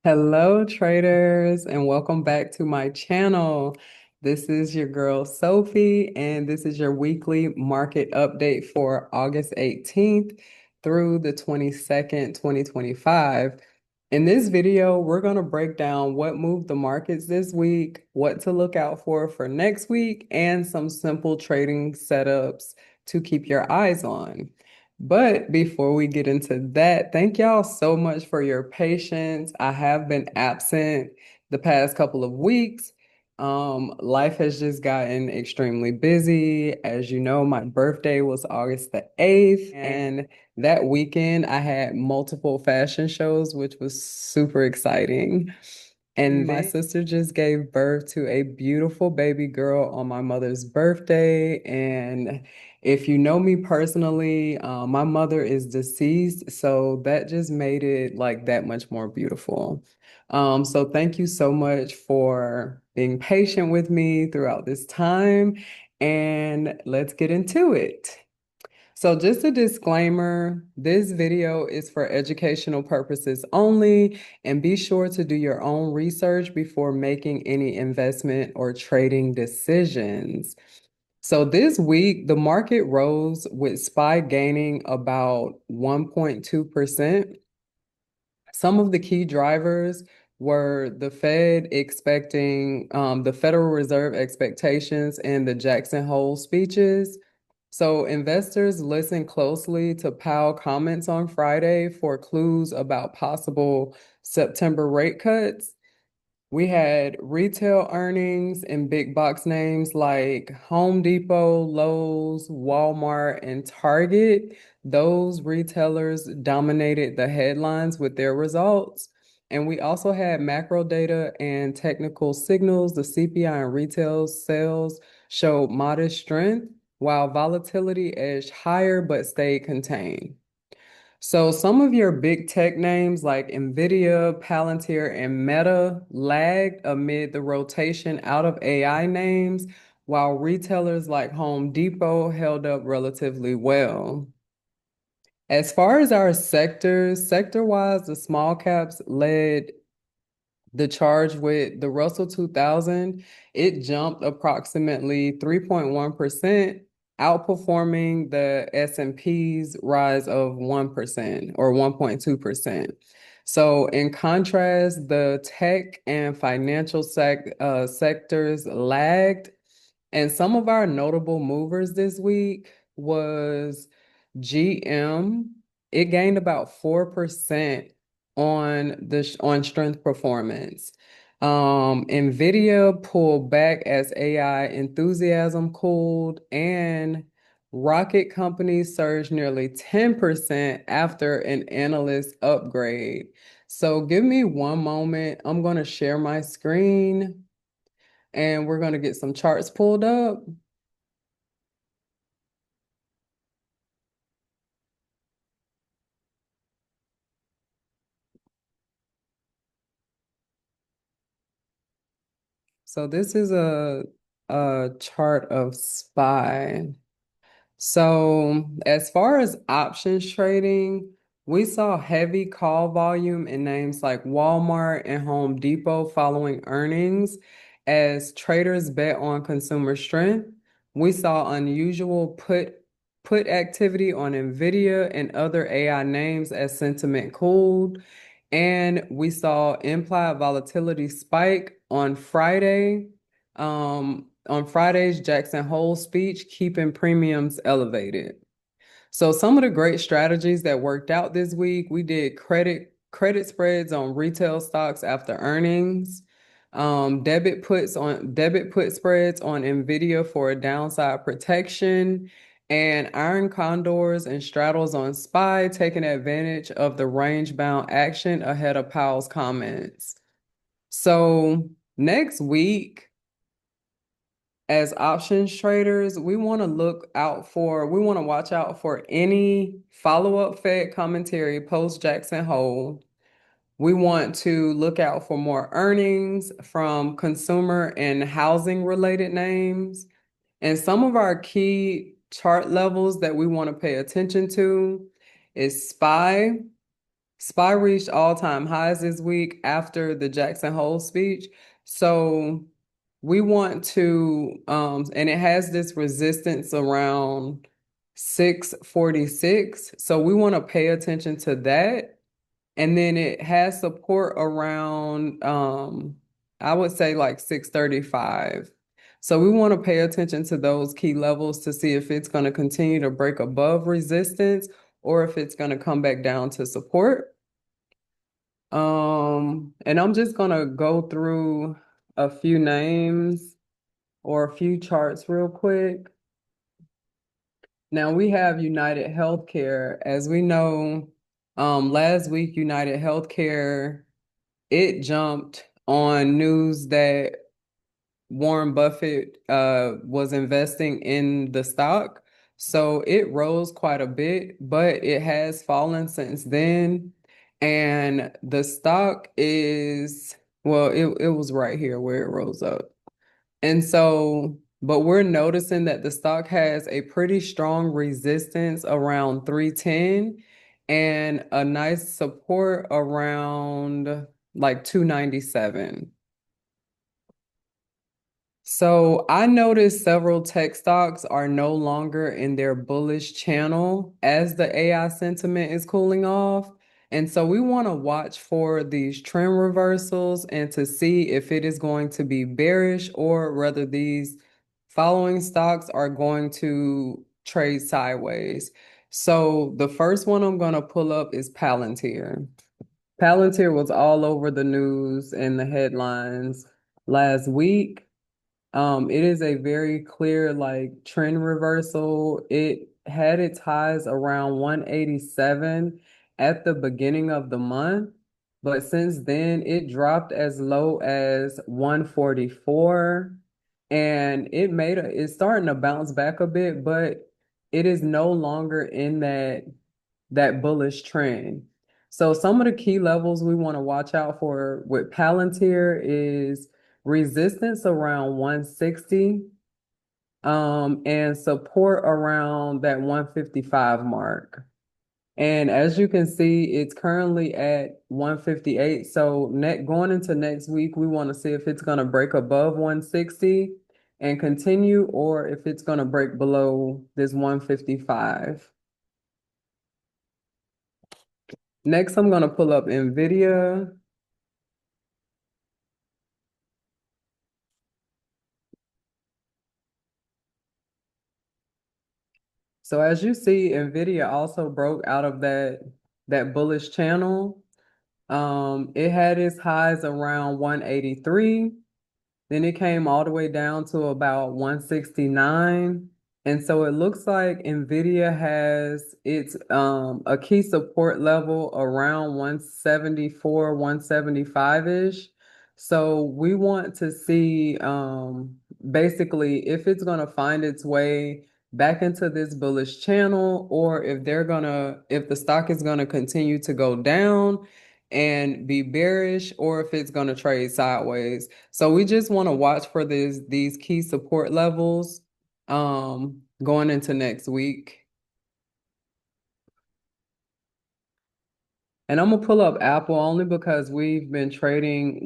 Hello, traders, and welcome back to my channel. This is your girl Sophie, and this is your weekly market update for August 18th through the 22nd, 2025. In this video, we're going to break down what moved the markets this week, what to look out for next week, and some simple trading setups to keep your eyes on. But before we get into that, thank y'all so much for your patience. I have been absent the past couple of weeks. Life has just gotten extremely busy. As you know, my birthday was August the 8th, and that weekend I had multiple fashion shows, which was super exciting. And my sister just gave birth to a beautiful baby girl on my mother's birthday. And if you know me personally, my mother is deceased, so that just made it like that much more beautiful. So thank you so much for being patient with me throughout this time, and let's get into it. So just a disclaimer, this video is for educational purposes only, and be sure to do your own research before making any investment or trading decisions. So this week, the market rose with SPY gaining about 1.2%. Some of the key drivers were the the Federal Reserve expectations and the Jackson Hole speeches. So investors listen closely to Powell comments on Friday for clues about possible September rate cuts. We had retail earnings and big box names like Home Depot, Lowe's, Walmart, and Target. Those retailers dominated the headlines with their results. And we also had macro data and technical signals. The CPI and retail sales showed modest strength, while volatility edged higher but stayed contained. So some of your big tech names like Nvidia, Palantir, and Meta lagged amid the rotation out of AI names, while retailers like Home Depot held up relatively well. As far as our sectors, sector-wise, the small caps led the charge with the Russell 2000. It jumped approximately 3.1%, outperforming the S&P's rise of 1% or 1.2%. So in contrast, the tech and financial sectors lagged, and some of our notable movers this week was GM. It gained about 4% on strength performance. Nvidia pulled back as AI enthusiasm cooled, and rocket companies surged nearly 10% after an analyst upgrade. So give me one moment. I'm going to share my screen and we're going to get some charts pulled up. So this is a chart of SPY. So as far as options trading, we saw heavy call volume in names like Walmart and Home Depot following earnings as traders bet on consumer strength. We saw unusual put activity on Nvidia and other AI names as sentiment cooled. And we saw implied volatility spike on Friday's Jackson Hole speech, keeping premiums elevated. So some of the great strategies that worked out this week, we did credit spreads on retail stocks after earnings, debit put spreads on Nvidia for downside protection, and iron condors and straddles on SPY, taking advantage of the range bound action ahead of Powell's comments. So next week, as options traders, we want we want to watch out for any follow-up Fed commentary post Jackson Hole. We want to look out for more earnings from consumer and housing related names. And some of our key chart levels that we want to pay attention to is SPY. SPY reached all-time highs this week after the Jackson Hole speech. So we want to, and it has this resistance around 646. So we want to pay attention to that. And then it has support around, I would say like 635. So we want to pay attention to those key levels to see if it's going to continue to break above resistance or if it's going to come back down to support. And I'm just gonna go through a few names or a few charts real quick. Now we have United Healthcare. As we know, last week United Healthcare, it jumped on news that Warren Buffett was investing in the stock. So it rose quite a bit, but it has fallen since then. And the stock is, well, it was right here where it rose up. And so, but we're noticing that the stock has a pretty strong resistance around 310 and a nice support around like 297. So I noticed several tech stocks are no longer in their bullish channel as the AI sentiment is cooling off. And so we want to watch for these trend reversals and to see if it is going to be bearish or whether these following stocks are going to trade sideways. So the first one I'm going to pull up is Palantir. Palantir was all over the news and the headlines last week. It is a very clear like trend reversal. It had its highs around 187 at the beginning of the month, but since then it dropped as low as 144 and it's starting to bounce back a bit, but it is no longer in that bullish trend. So some of the key levels we want to watch out for with Palantir is resistance around 160, and support around that 155 mark. And as you can see, it's currently at 158. So going into next week, we want to see if it's going to break above 160 and continue, or if it's going to break below this 155. Next, I'm going to pull up Nvidia. So as you see, Nvidia also broke out of that bullish channel. It had its highs around 183. Then it came all the way down to about 169. And so it looks like Nvidia has its a key support level around 174, 175-ish. So we want to see basically if it's going to find its way back into this bullish channel or if the stock is going to continue to go down and be bearish or if it's going to trade sideways. So we just want to watch for these key support levels going into next week. And I'm gonna pull up Apple only because we've been trading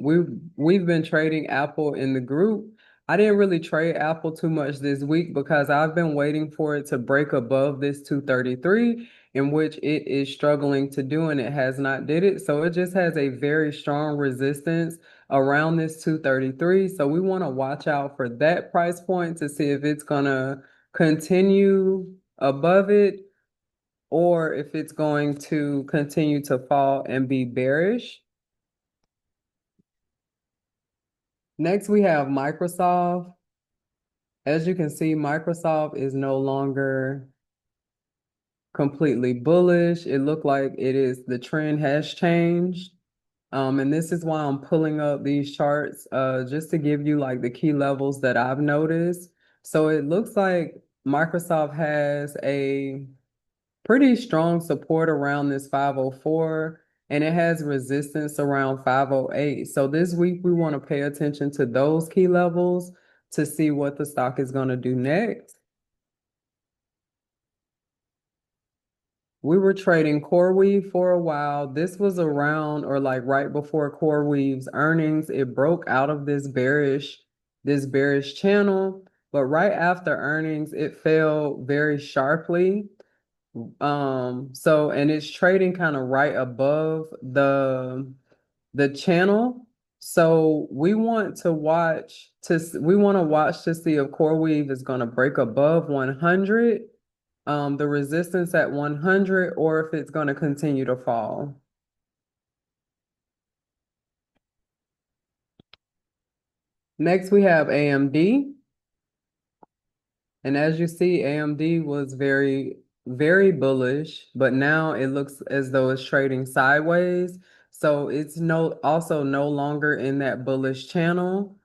Apple in the group. I didn't really trade Apple too much this week because I've been waiting for it to break above this 233, in which it is struggling to do, and it has not did it. So it just has a very strong resistance around this 233. So we want to watch out for that price point to see if it's gonna continue above it or if it's going to continue to fall and be bearish. Next, we have Microsoft. As you can see, Microsoft is no longer completely bullish. It looked like the trend has changed. And this is why I'm pulling up these charts, just to give you like the key levels that I've noticed. So it looks like Microsoft has a pretty strong support around this 504 and it has resistance around 508. So this week we want to pay attention to those key levels to see what the stock is going to do next. We were trading CoreWeave for a while. This was around or like right before CoreWeave's earnings. It broke out of this bearish channel, but right after earnings, it fell very sharply. And it's trading kind of right above the channel. So we want to watch to see if CoreWeave is going to break above 100, the resistance at 100, or if it's going to continue to fall. Next, we have AMD. And as you see, AMD was very, very bullish, but now it looks as though it's trading sideways. So it's also no longer in that bullish channel.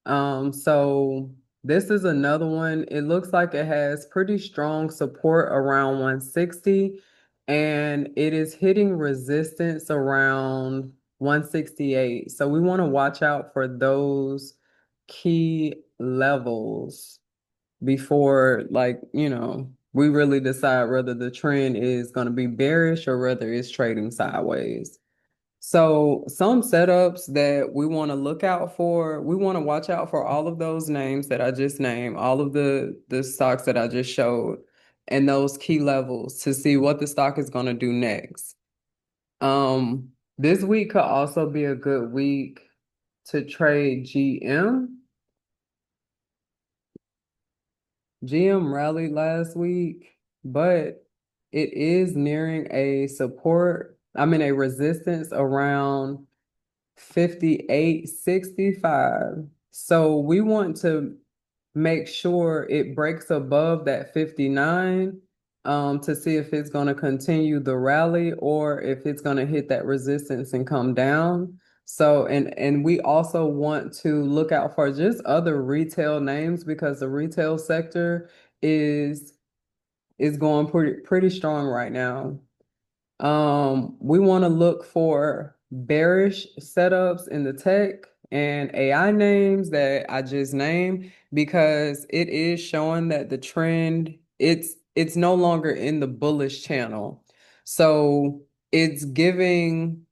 So this is another one. It looks like it has pretty strong support around 160, and it is hitting resistance around 168. So we want to watch out for those key levels before, we really decide whether the trend is going to be bearish or whether it's trading sideways. So some setups that we want to look out for, we want to watch out for all of those names that I just named, all of the stocks that I just showed, and those key levels to see what the stock is going to do next. This week could also be a good week to trade GM. GM rallied last week, but it is nearing a resistance around 58.65. So we want to make sure it breaks above that 59, to see if it's going to continue the rally or if it's going to hit that resistance and come down. So, and we also want to look out for just other retail names because the retail sector is is going pretty strong right now. We want to look for bearish setups in the tech and AI names that I just named because it is showing that the trend, it's no longer in the bullish channel. So it's giving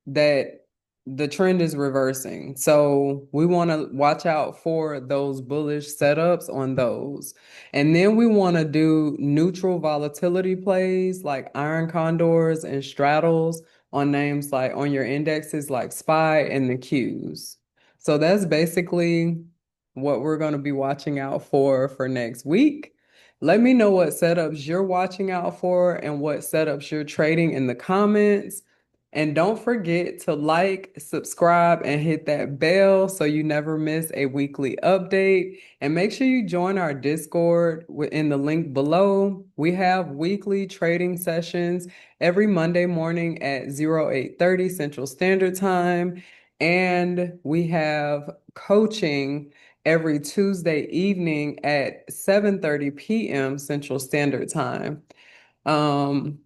that the trend is reversing. So we want to watch out for those bullish setups on those. And then we want to do neutral volatility plays like iron condors and straddles on names like on your indexes like SPY and the Qs. So that's basically what we're going to be watching out for next week. Let me know what setups you're watching out for and what setups you're trading in the comments. And don't forget to like, subscribe, and hit that bell so you never miss a weekly update. And make sure you join our Discord in the link below. We have weekly trading sessions every Monday morning at 0830 Central Standard Time. And we have coaching every Tuesday evening at 7:30 p.m. Central Standard Time. Um,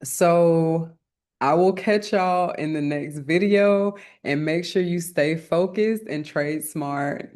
so I will catch y'all in the next video and make sure you stay focused and trade smart.